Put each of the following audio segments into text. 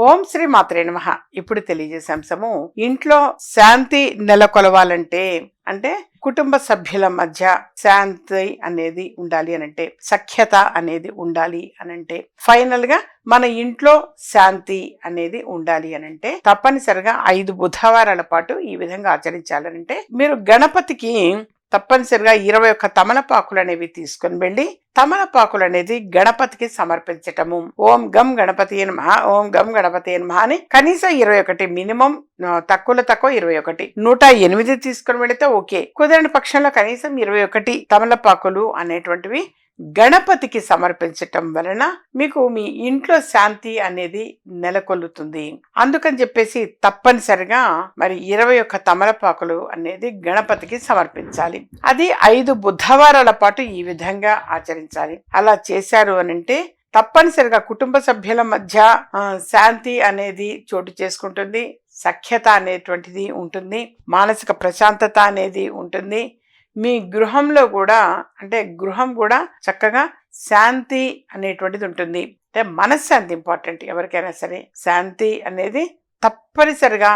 ఓం శ్రీ మాత్రే నమః. ఇప్పుడు తెలియజేసే అంశము, ఇంట్లో శాంతి నెలకొలవాలంటే అంటే కుటుంబ సభ్యుల మధ్య శాంతి అనేది ఉండాలి అనంటే, సఖ్యత అనేది ఉండాలి అనంటే, ఫైనల్ గా మన ఇంట్లో శాంతి అనేది ఉండాలి అనంటే తప్పనిసరిగా 5 బుధవారాల పాటు ఈ విధంగా ఆచరించాలనంటే, మీరు గణపతికి తప్పనిసరిగా 21 తమలపాకులు అనేవి తీసుకొని వెళ్ళి తమలపాకులు అనేది గణపతికి సమర్పించటము. ఓం గం గణపతి నమః, ఓం గం గణపతి నమః అని కనీసం 21, మినిమం తక్కువలో తక్కువ 21, 108 తీసుకొని వెళితే ఓకే. కుదరని పక్షంలో కనీసం 21 తమలపాకులు అనేటువంటివి గణపతికి సమర్పించటం వలన మీకు మీ ఇంట్లో శాంతి అనేది నెలకొల్లుతుంది. అందుకని చెప్పేసి తప్పనిసరిగా మరి 21 తమలపాకులు అనేది గణపతికి సమర్పించాలి. అది 5 బుధవారాల పాటు ఈ విధంగా ఆచరించాలి. అలా చేశారు అనంటే తప్పనిసరిగా కుటుంబ సభ్యుల మధ్య శాంతి అనేది చోటు చేసుకుంటుంది, సఖ్యత అనేటువంటిది ఉంటుంది, మానసిక ప్రశాంతత అనేది ఉంటుంది. మీ గృహంలో కూడా అంటే గృహం కూడా చక్కగా శాంతి అనేటువంటిది ఉంటుంది. అంటే మనశ్శాంతి ఇంపార్టెంట్. ఎవరికైనా సరే శాంతి అనేది తప్పనిసరిగా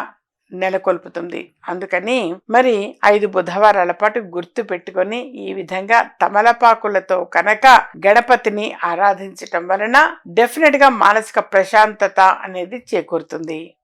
నెలకొల్పుతుంది. అందుకని మరి 5 బుధవారాల పాటు గుర్తు పెట్టుకొని ఈ విధంగా తమలపాకులతో కనుక గణపతిని ఆరాధించటం వలన డెఫినెట్ గా మానసిక ప్రశాంతత అనేది చేకూరుతుంది.